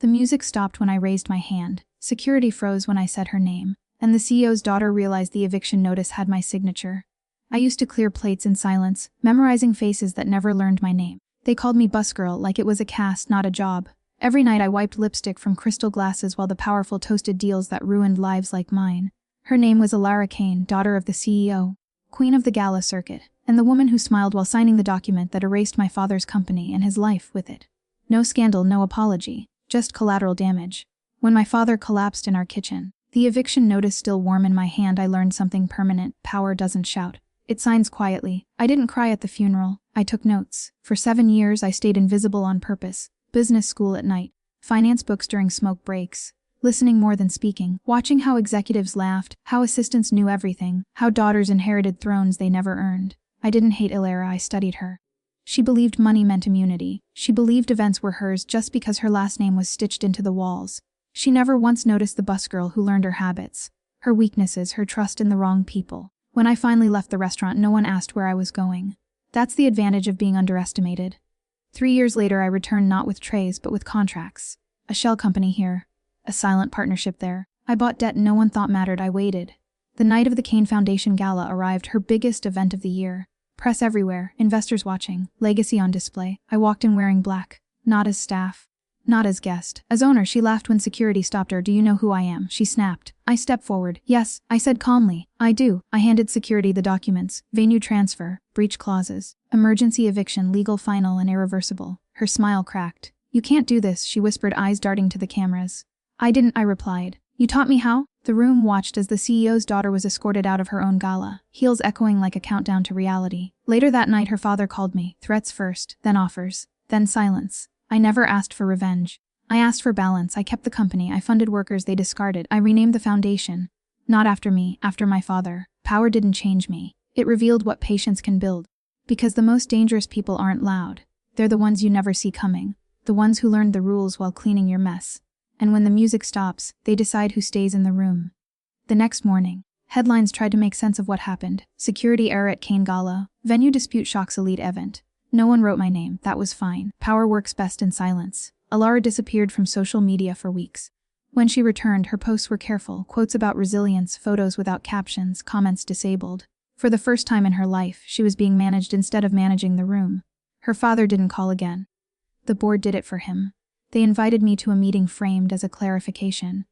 The music stopped when I raised my hand, security froze when I said her name, and the CEO's daughter realized the eviction notice had my signature. I used to clear plates in silence, memorizing faces that never learned my name. They called me Busgirl like it was a cast, not a job. Every night I wiped lipstick from crystal glasses while the powerful toasted deals that ruined lives like mine. Her name was Alara Kane, daughter of the CEO, queen of the gala circuit, and the woman who smiled while signing the document that erased my father's company and his life with it. No scandal, no apology, just collateral damage. When my father collapsed in our kitchen, the eviction notice still warm in my hand, I learned something permanent: power doesn't shout. It signs quietly. I didn't cry at the funeral. I took notes. For 7 years I stayed invisible on purpose. Business school at night, finance books during smoke breaks, listening more than speaking, watching how executives laughed, how assistants knew everything, how daughters inherited thrones they never earned. I didn't hate Alara, I studied her. She believed money meant immunity. She believed events were hers just because her last name was stitched into the walls. She never once noticed the busgirl who learned her habits, her weaknesses, her trust in the wrong people. When I finally left the restaurant, no one asked where I was going. That's the advantage of being underestimated. 3 years later I returned, not with trays but with contracts. A shell company here, a silent partnership there. I bought debt no one thought mattered. I waited. The night of the Kane Foundation Gala arrived, her biggest event of the year. Press everywhere, investors watching, legacy on display. I walked in wearing black, not as staff, not as guest. As owner, she laughed when security stopped her. "Do you know who I am?" she snapped. I stepped forward. "Yes," I said calmly. "I do." I handed security the documents: venue transfer, breach clauses, emergency eviction, legal, final, and irreversible. Her smile cracked. "You can't do this," she whispered, eyes darting to the cameras. "I didn't," I replied. "You taught me how?" The room watched as the CEO's daughter was escorted out of her own gala, heels echoing like a countdown to reality. Later that night her father called me. Threats first, then offers, then silence. I never asked for revenge. I asked for balance. I kept the company. I funded workers they discarded. I renamed the foundation. Not after me, after my father. Power didn't change me. It revealed what patience can build. Because the most dangerous people aren't loud. They're the ones you never see coming. The ones who learned the rules while cleaning your mess. And when the music stops, they decide who stays in the room. The next morning, headlines tried to make sense of what happened. Security error at Kane Gala. Venue dispute shocks elite event. No one wrote my name. That was fine. Power works best in silence. Alara disappeared from social media for weeks. When she returned, her posts were careful. Quotes about resilience, photos without captions, comments disabled. For the first time in her life, she was being managed instead of managing the room. Her father didn't call again. The board did it for him. They invited me to a meeting framed as a clarification.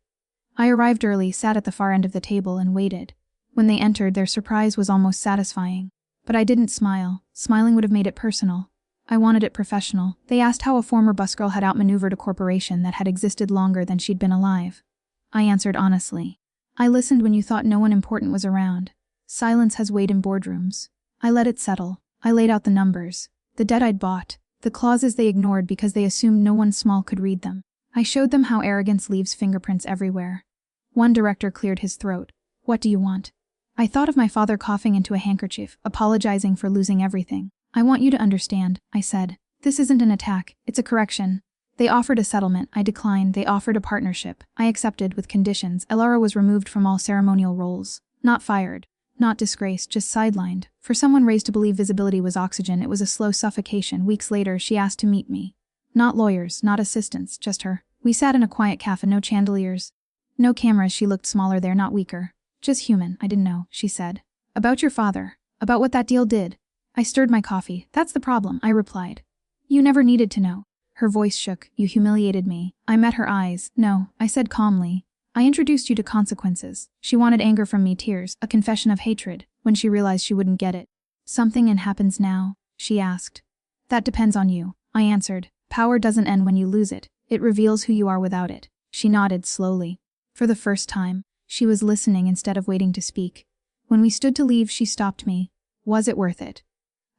I arrived early, sat at the far end of the table, and waited. When they entered, their surprise was almost satisfying. But I didn't smile. Smiling would have made it personal. I wanted it professional. They asked how a former busgirl had outmaneuvered a corporation that had existed longer than she'd been alive. I answered honestly. I listened when you thought no one important was around. Silence has weight in boardrooms. I let it settle. I laid out the numbers. The debt I'd bought. The clauses they ignored because they assumed no one small could read them. I showed them how arrogance leaves fingerprints everywhere. One director cleared his throat. "What do you want?" I thought of my father coughing into a handkerchief, apologizing for losing everything. "I want you to understand," I said. "This isn't an attack, it's a correction." They offered a settlement. I declined. They offered a partnership. I accepted with conditions. Alara was removed from all ceremonial roles. Not fired. Not disgraced, just sidelined. For someone raised to believe visibility was oxygen, it was a slow suffocation. Weeks later, she asked to meet me. Not lawyers, not assistants, just her. We sat in a quiet cafe, no chandeliers. No cameras. She looked smaller there, not weaker. "Just human." "I didn't know," she said. "About your father. About what that deal did." I stirred my coffee. "That's the problem," I replied. "You never needed to know." Her voice shook. "You humiliated me." I met her eyes. "No," I said calmly. "I introduced you to consequences." She wanted anger from me, tears, a confession of hatred, when she realized she wouldn't get it. "Something and happens now?" she asked. "That depends on you," I answered. "Power doesn't end when you lose it. It reveals who you are without it." She nodded slowly. For the first time, she was listening instead of waiting to speak. When we stood to leave, she stopped me. "Was it worth it?"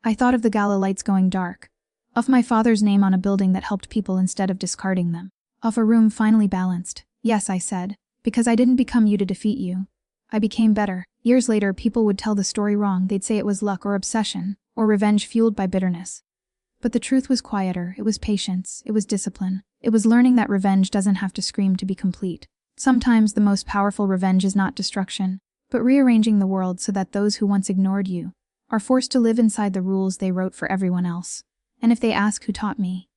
I thought of the gala lights going dark. Of my father's name on a building that helped people instead of discarding them. Of a room finally balanced. "Yes," I said. "Because I didn't become you to defeat you. I became better." Years later, people would tell the story wrong. They'd say it was luck or obsession, or revenge fueled by bitterness. But the truth was quieter. It was patience. It was discipline. It was learning that revenge doesn't have to scream to be complete. Sometimes the most powerful revenge is not destruction, but rearranging the world so that those who once ignored you are forced to live inside the rules they wrote for everyone else. And if they ask who taught me,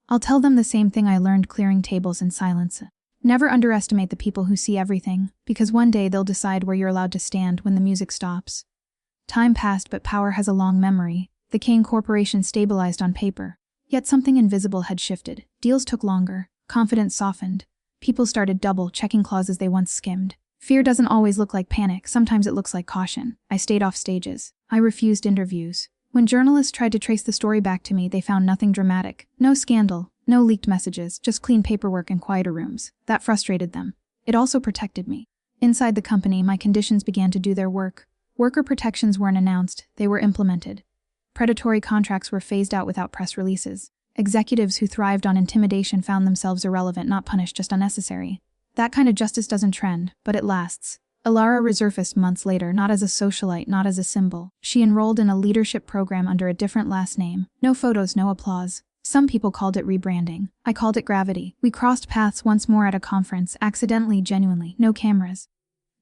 I'll tell them the same thing I learned clearing tables in silence. Never underestimate the people who see everything, because one day they'll decide where you're allowed to stand when the music stops. Time passed, but power has a long memory. The Kane Corporation stabilized on paper. Yet something invisible had shifted. Deals took longer. Confidence softened. People started double-checking clauses they once skimmed. Fear doesn't always look like panic, sometimes it looks like caution. I stayed off stages. I refused interviews. When journalists tried to trace the story back to me, they found nothing dramatic. No scandal, no leaked messages, just clean paperwork and quieter rooms. That frustrated them. It also protected me. Inside the company, my conditions began to do their work. Worker protections weren't announced, they were implemented. Predatory contracts were phased out without press releases. Executives who thrived on intimidation found themselves irrelevant, not punished, just unnecessary. That kind of justice doesn't trend, but it lasts. Alara resurfaced months later, not as a socialite, not as a symbol. She enrolled in a leadership program under a different last name. No photos, no applause. Some people called it rebranding. I called it gravity. We crossed paths once more at a conference, accidentally, genuinely. No cameras.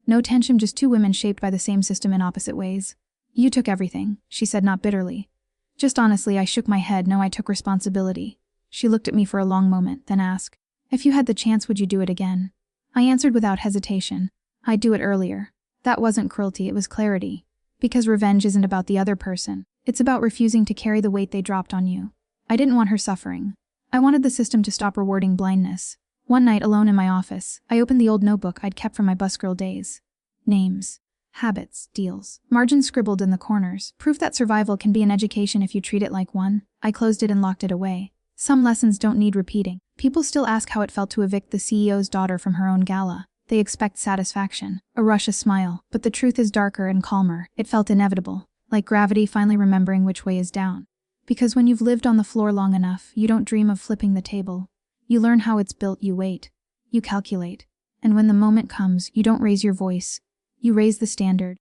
No tension, just two women shaped by the same system in opposite ways. You took everything, she said, not bitterly. Just honestly. I shook my head. No, I took responsibility. She looked at me for a long moment, then asked, "If you had the chance, would you do it again?" I answered without hesitation. I'd do it earlier. That wasn't cruelty, it was clarity. Because revenge isn't about the other person. It's about refusing to carry the weight they dropped on you. I didn't want her suffering. I wanted the system to stop rewarding blindness. One night, alone in my office, I opened the old notebook I'd kept from my busgirl days. Names. Habits. Deals. Margins scribbled in the corners. Proof that survival can be an education if you treat it like one. I closed it and locked it away. Some lessons don't need repeating. People still ask how it felt to evict the CEO's daughter from her own gala. They expect satisfaction, a rush, a smile, but the truth is darker and calmer. It felt inevitable, like gravity finally remembering which way is down. Because when you've lived on the floor long enough, you don't dream of flipping the table. You learn how it's built, you wait, you calculate. And when the moment comes, you don't raise your voice, you raise the standard.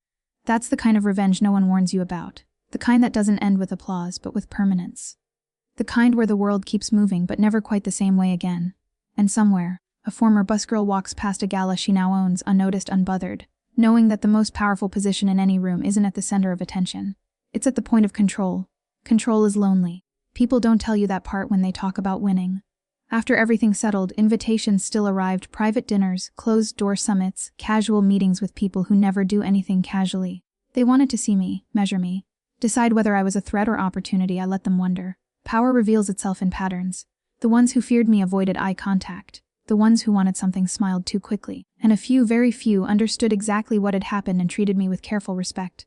That's the kind of revenge no one warns you about. The kind that doesn't end with applause, but with permanence. The kind where the world keeps moving, but never quite the same way again. And somewhere, a former busgirl walks past a gala she now owns, unnoticed, unbothered, knowing that the most powerful position in any room isn't at the center of attention. It's at the point of control. Control is lonely. People don't tell you that part when they talk about winning. After everything settled, invitations still arrived, private dinners, closed-door summits, casual meetings with people who never do anything casually. They wanted to see me, measure me, decide whether I was a threat or opportunity. I let them wonder. Power reveals itself in patterns. The ones who feared me avoided eye contact. The ones who wanted something smiled too quickly, and a few, very few, understood exactly what had happened and treated me with careful respect.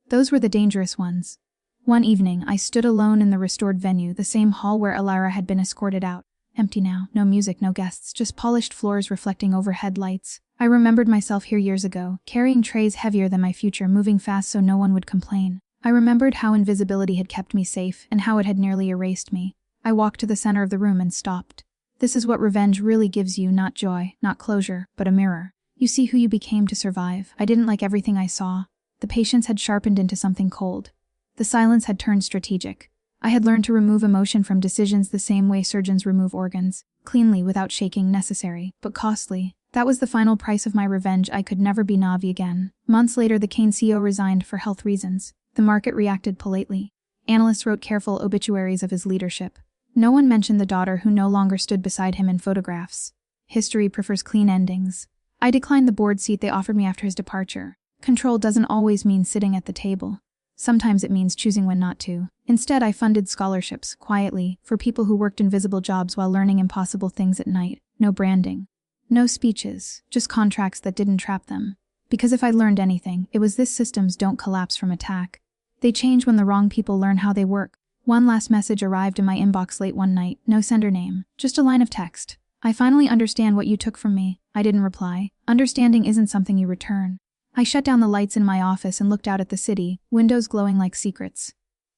Those were the dangerous ones. One evening, I stood alone in the restored venue, the same hall where Alara had been escorted out. Empty now, no music, no guests, just polished floors reflecting overhead lights. I remembered myself here years ago, carrying trays heavier than my future, moving fast so no one would complain. I remembered how invisibility had kept me safe, and how it had nearly erased me. I walked to the center of the room and stopped. This is what revenge really gives you, not joy, not closure, but a mirror. You see who you became to survive. I didn't like everything I saw. The patience had sharpened into something cold. The silence had turned strategic. I had learned to remove emotion from decisions the same way surgeons remove organs, cleanly, without shaking, necessary, but costly. That was the final price of my revenge. I could never be Navi again. Months later, the Kane CEO resigned for health reasons. The market reacted politely. Analysts wrote careful obituaries of his leadership. No one mentioned the daughter who no longer stood beside him in photographs. History prefers clean endings. I declined the board seat they offered me after his departure. Control doesn't always mean sitting at the table. Sometimes it means choosing when not to. Instead, I funded scholarships, quietly, for people who worked invisible jobs while learning impossible things at night. No branding. No speeches, just contracts that didn't trap them. Because if I learned anything, it was this: systems don't collapse from attack. They change when the wrong people learn how they work. One last message arrived in my inbox late one night, no sender name, just a line of text. "I finally understand what you took from me." I didn't reply. Understanding isn't something you return. I shut down the lights in my office and looked out at the city, windows glowing like secrets.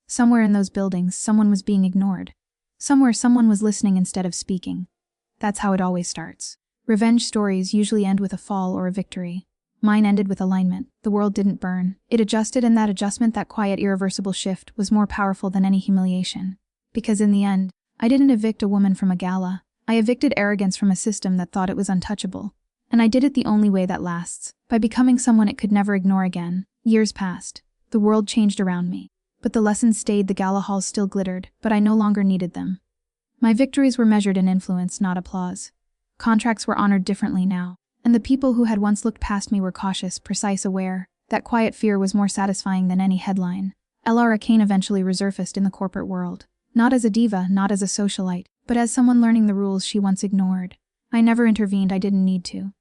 Somewhere in those buildings, someone was being ignored. Somewhere, someone was listening instead of speaking. That's how it always starts. Revenge stories usually end with a fall or a victory. Mine ended with alignment. The world didn't burn. It adjusted, and that adjustment, that quiet, irreversible shift, was more powerful than any humiliation. Because in the end, I didn't evict a woman from a gala. I evicted arrogance from a system that thought it was untouchable. And I did it the only way that lasts, by becoming someone it could never ignore again. Years passed. The world changed around me. But the lessons stayed. The gala halls still glittered, but I no longer needed them. My victories were measured in influence, not applause. Contracts were honored differently now, and the people who had once looked past me were cautious, precise, aware. That quiet fear was more satisfying than any headline. Lara Kane eventually resurfaced in the corporate world. Not as a diva, not as a socialite, but as someone learning the rules she once ignored. I never intervened, I didn't need to.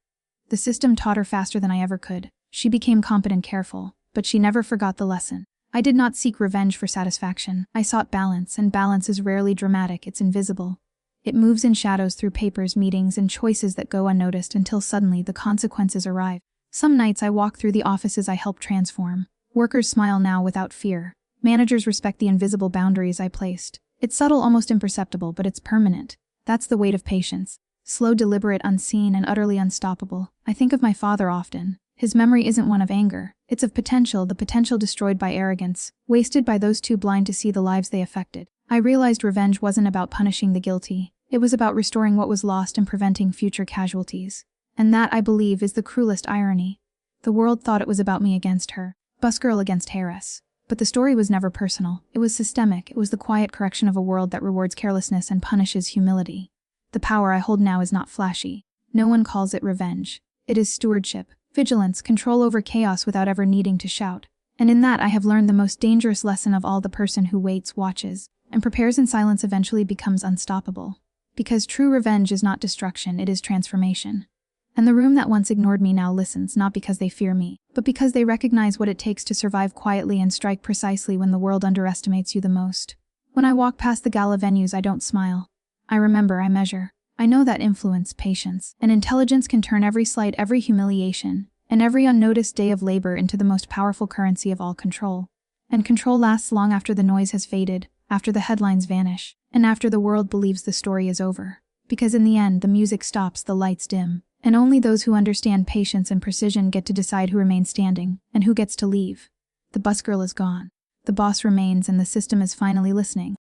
The system taught her faster than I ever could. She became competent, careful, but she never forgot the lesson. I did not seek revenge for satisfaction. I sought balance, and balance is rarely dramatic, it's invisible. It moves in shadows through papers, meetings, and choices that go unnoticed until suddenly the consequences arrive. Some nights I walk through the offices I help transform. Workers smile now without fear. Managers respect the invisible boundaries I placed. It's subtle, almost imperceptible, but it's permanent. That's the weight of patience. Slow, deliberate, unseen, and utterly unstoppable. I think of my father often. His memory isn't one of anger. It's of potential, the potential destroyed by arrogance, wasted by those too blind to see the lives they affected. I realized revenge wasn't about punishing the guilty. It was about restoring what was lost and preventing future casualties. And that, I believe, is the cruelest irony. The world thought it was about me against her. Busgirl against Harris. But the story was never personal. It was systemic. It was the quiet correction of a world that rewards carelessness and punishes humility. The power I hold now is not flashy. No one calls it revenge. It is stewardship, vigilance, control over chaos without ever needing to shout. And in that I have learned the most dangerous lesson of all: the person who waits, watches, and prepares in silence eventually becomes unstoppable. Because true revenge is not destruction, it is transformation. And the room that once ignored me now listens, not because they fear me, but because they recognize what it takes to survive quietly and strike precisely when the world underestimates you the most. When I walk past the gala venues, I don't smile. I remember, I measure. I know that influence, patience, and intelligence can turn every slight, every humiliation, and every unnoticed day of labor into the most powerful currency of all: control. And control lasts long after the noise has faded, after the headlines vanish, and after the world believes the story is over. Because in the end, the music stops, the lights dim, and only those who understand patience and precision get to decide who remains standing, and who gets to leave. The busgirl is gone. The boss remains, and the system is finally listening.